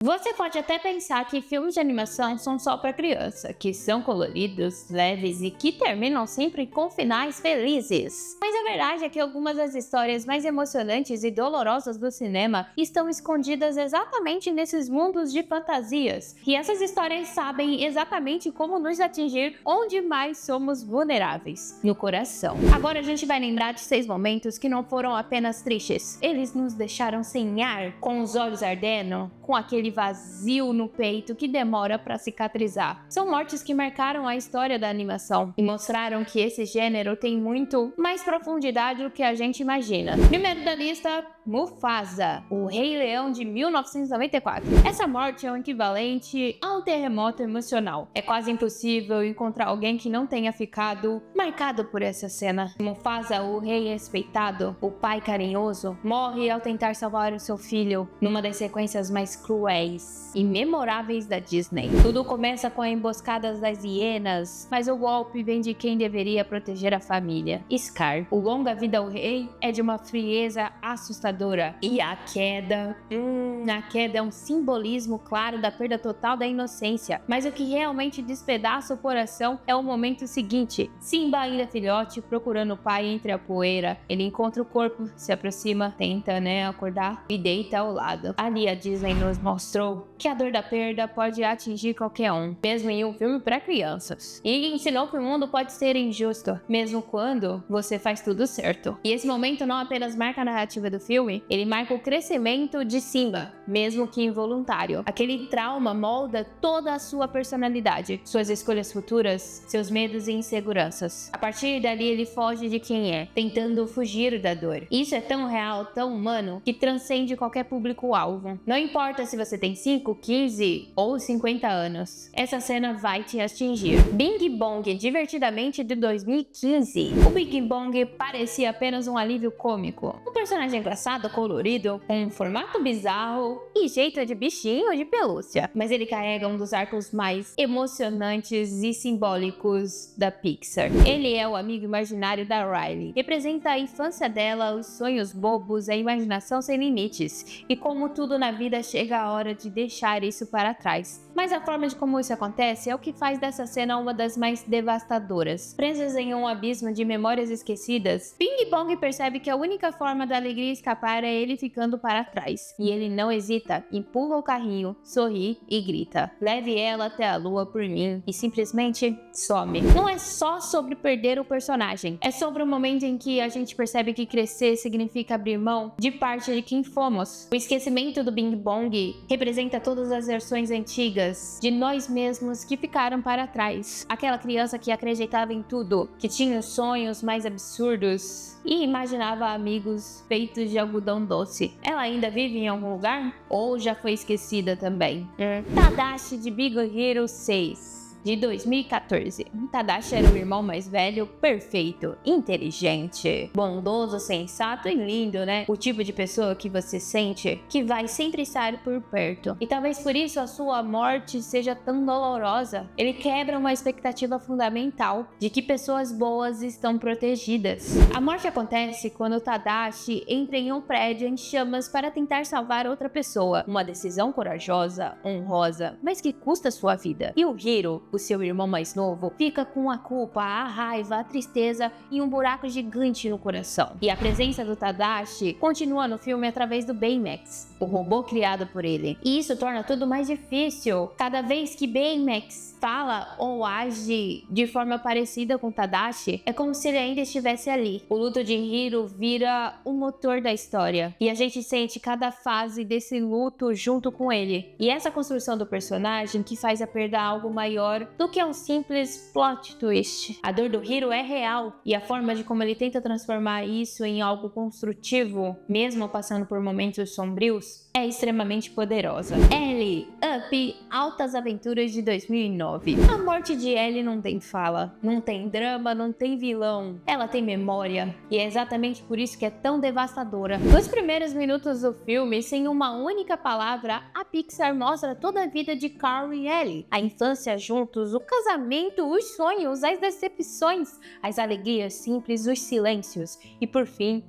Você pode até pensar que filmes de animação são só para criança, que são coloridos, leves e que terminam sempre com finais felizes. Mas a verdade é que algumas das histórias mais emocionantes e dolorosas do cinema estão escondidas exatamente nesses mundos de fantasias. E essas histórias sabem exatamente como nos atingir onde mais somos vulneráveis, no coração. Agora a gente vai lembrar de 6 momentos que não foram apenas tristes. Eles nos deixaram sem ar, com os olhos ardendo, com aquele vazio no peito que demora para cicatrizar. São mortes que marcaram a história da animação e mostraram que esse gênero tem muito mais profundidade do que a gente imagina. Primeiro da lista, Mufasa, o Rei Leão de 1994. Essa morte é o equivalente a um terremoto emocional. É quase impossível encontrar alguém que não tenha ficado marcado por essa cena. Mufasa, o rei respeitado, o pai carinhoso, morre ao tentar salvar o seu filho numa das sequências mais cruéis e memoráveis da Disney. Tudo começa com a emboscada das hienas, mas o golpe vem de quem deveria proteger a família, Scar. O longa vida ao rei é de uma frieza assustadora. E a queda é um simbolismo claro da perda total da inocência. Mas o que realmente despedaça o coração é o momento seguinte. Simba, ainda filhote, procurando o pai entre a poeira. Ele encontra o corpo, se aproxima, tenta, acordar e deita ao lado. Ali a Disney nos mostrou que a dor da perda pode atingir qualquer um, mesmo em um filme para crianças. E ensinou que o mundo pode ser injusto, mesmo quando você faz tudo certo. E esse momento não apenas marca a narrativa do filme, ele marca o crescimento de Simba, mesmo que involuntário. Aquele trauma molda toda a sua personalidade, suas escolhas futuras, seus medos e inseguranças. A partir dali ele foge de quem é, tentando fugir da dor. Isso é tão real, tão humano, que transcende qualquer público-alvo. Não importa se você tem 5, 15 ou 50 anos, essa cena vai te atingir. Bing Bong Divertidamente de 2015. O Bing Bong parecia apenas um alívio cômico. Um personagem engraçado, colorido, com um formato bizarro e jeito de bichinho de pelúcia. Mas ele carrega um dos arcos mais emocionantes e simbólicos da Pixar. Ele é o amigo imaginário da Riley. Representa a infância dela, os sonhos bobos, a imaginação sem limites. E como tudo na vida chega a hora de deixar isso para trás. Mas a forma de como isso acontece é o que faz dessa cena uma das mais devastadoras. Presas em um abismo de memórias esquecidas, Bing Bong percebe que a única forma da alegria escapar é ele ficando para trás. E ele não hesita, empurra o carrinho, sorri e grita: "Leve ela até a lua por mim", e simplesmente some. Não é só sobre perder o personagem, é sobre o momento em que a gente percebe que crescer significa abrir mão de parte de quem fomos. O esquecimento do Bing Bong representa todas as versões antigas de nós mesmos que ficaram para trás. Aquela criança que acreditava em tudo, que tinha os sonhos mais absurdos e imaginava amigos feitos de algodão doce. Ela ainda vive em algum lugar? Ou já foi esquecida também? Tadashi de Big Hero 6 de 2014. Tadashi era o irmão mais velho, perfeito, inteligente, bondoso, sensato e lindo, né? O tipo de pessoa que você sente que vai sempre estar por perto. E talvez por isso a sua morte seja tão dolorosa. Ele quebra uma expectativa fundamental de que pessoas boas estão protegidas. A morte acontece quando Tadashi entra em um prédio em chamas para tentar salvar outra pessoa. Uma decisão corajosa, honrosa, mas que custa sua vida. E o Hiro, o seu irmão mais novo, fica com a culpa, a raiva, a tristeza e um buraco gigante no coração. E a presença do Tadashi continua no filme através do Baymax, o robô criado por ele. E isso torna tudo mais difícil. Cada vez que Baymax fala ou age de forma parecida com Tadashi, é como se ele ainda estivesse ali. O luto de Hiro vira o motor da história. E a gente sente cada fase desse luto junto com ele. E essa construção do personagem que faz a perda algo maior do que um simples plot twist. A dor do Hiro é real, e a forma de como ele tenta transformar isso em algo construtivo, mesmo passando por momentos sombrios, é extremamente poderosa. Ellie, Up, Altas Aventuras de 2009. A morte de Ellie não tem fala, não tem drama, não tem vilão. Ela tem memória, e é exatamente por isso que é tão devastadora. Nos primeiros minutos do filme, sem uma única palavra, a Pixar mostra toda a vida de Carl e Ellie. A infância juntos, o casamento, os sonhos, as decepções, as alegrias simples, os silêncios. E por fim,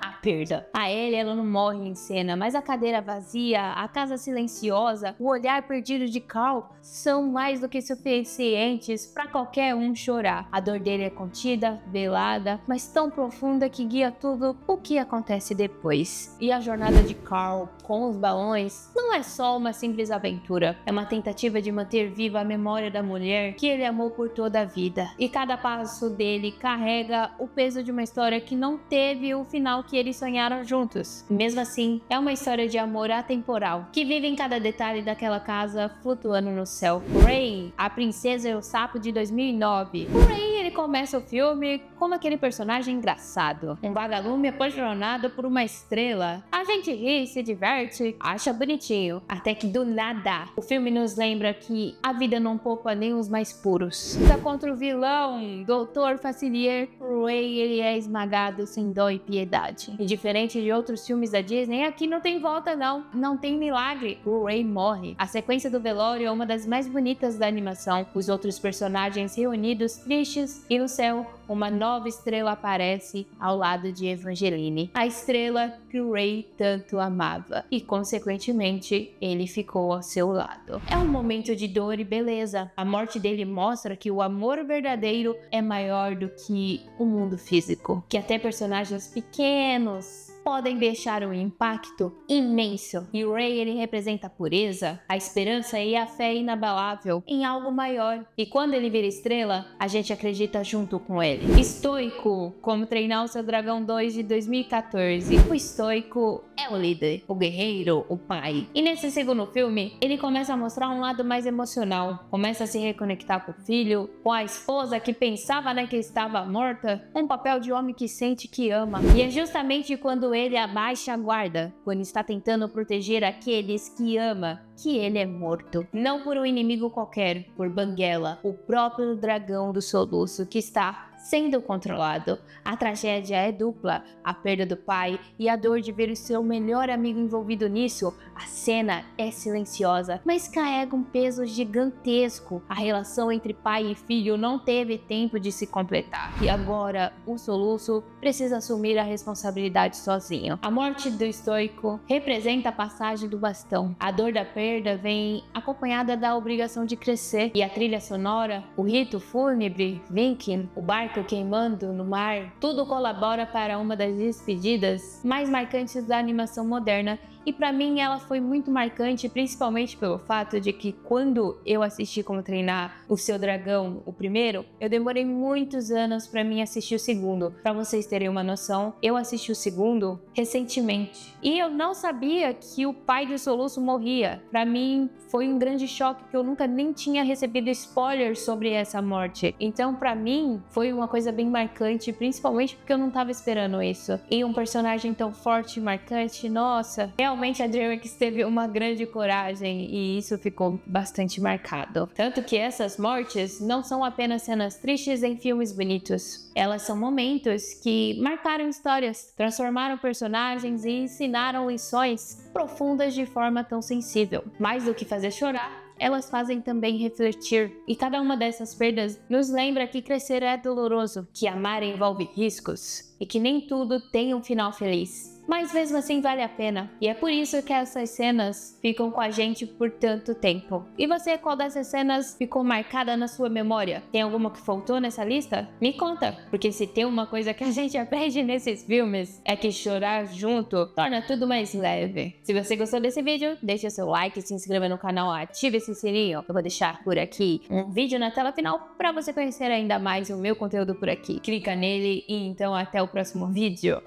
a perda. A Ellie, ela não morre em cena, mas a cadeira vazia, a casa silenciosa, o olhar perdido de Carl são mais do que suficientes para qualquer um chorar. A dor dele é contida, velada, mas tão profunda que guia tudo o que acontece depois. E a jornada de Carl com os balões não é só uma simples aventura, é uma tentativa de manter viva a memória da mulher que ele amou por toda a vida. E cada passo dele carrega o peso de uma história que não teve o final que eles sonharam juntos. Mesmo assim, é uma história de amor atemporal, que vive em cada detalhe daquela casa flutuando no céu. Ray, a Princesa e o Sapo de 2009. O Ray, ele começa o filme como aquele personagem engraçado, um vagalume apaixonado por uma estrela. A gente ri, se diverte, acha bonitinho, até que do nada o filme nos lembra que a vida não poupa nem os mais puros. Luta contra o vilão, Dr. Facilier, Ray, ele é esmagado sem dó e piedade. E diferente de outros filmes da Disney, aqui não tem volta não tem milagre. O Ray morre. A sequência do velório é uma das mais bonitas da animação. Os outros personagens reunidos tristes e no céu uma nova estrela aparece ao lado de Evangeline, a estrela que o Ray tanto amava, e consequentemente ele ficou ao seu lado. É um momento de dor e beleza. A morte dele mostra que o amor verdadeiro é maior do que o mundo físico, que até personagens pequenos podem deixar um impacto imenso. E o Ray, ele representa a pureza, a esperança e a fé inabalável em algo maior. E quando ele vira estrela, a gente acredita junto com ele. Estoico, como Treinar o Seu Dragão 2 de 2014. O estoico é o líder, o guerreiro, o pai. E nesse segundo filme, ele começa a mostrar um lado mais emocional. Começa a se reconectar com o filho, com a esposa que pensava, né, que estava morta. Um papel de homem que sente que ama. E é justamente quando ele abaixa a guarda, quando está tentando proteger aqueles que ama, que ele é morto. Não por um inimigo qualquer, por Banguela, o próprio dragão do soluço que está sendo controlado. A tragédia é dupla, a perda do pai e a dor de ver o seu melhor amigo envolvido nisso. A cena é silenciosa, mas carrega um peso gigantesco. A relação entre pai e filho não teve tempo de se completar. E agora, o soluço precisa assumir a responsabilidade sozinho. A morte do estoico representa a passagem do bastão. A dor da perda vem acompanhada da obrigação de crescer. E a trilha sonora, o rito fúnebre, Vinkin, o barco queimando no mar, tudo colabora para uma das despedidas mais marcantes da animação moderna. E pra mim ela foi muito marcante, principalmente pelo fato de que quando eu assisti Como Treinar o Seu Dragão, o primeiro, eu demorei muitos anos pra mim assistir o segundo. Pra vocês terem uma noção, eu assisti o segundo recentemente. E eu não sabia que o pai do Soluço morria. Pra mim foi um grande choque, que eu nunca nem tinha recebido spoilers sobre essa morte. Então pra mim foi uma coisa bem marcante, principalmente porque eu não tava esperando isso. E um personagem tão forte e marcante, nossa, realmente a DreamWorks teve uma grande coragem e isso ficou bastante marcado. Tanto que essas mortes não são apenas cenas tristes em filmes bonitos. Elas são momentos que marcaram histórias, transformaram personagens e ensinaram lições profundas de forma tão sensível. Mais do que fazer chorar, elas fazem também refletir. E cada uma dessas perdas nos lembra que crescer é doloroso, que amar envolve riscos e que nem tudo tem um final feliz. Mas mesmo assim vale a pena. E é por isso que essas cenas ficam com a gente por tanto tempo. E você, qual dessas cenas ficou marcada na sua memória? Tem alguma que faltou nessa lista? Me conta, porque se tem uma coisa que a gente aprende nesses filmes é que chorar junto torna tudo mais leve. Se você gostou desse vídeo, deixa seu like, se inscreva no canal, ative esse sininho. Eu vou deixar por aqui um vídeo na tela final para você conhecer ainda mais o meu conteúdo por aqui. Clica nele e então até o próximo vídeo.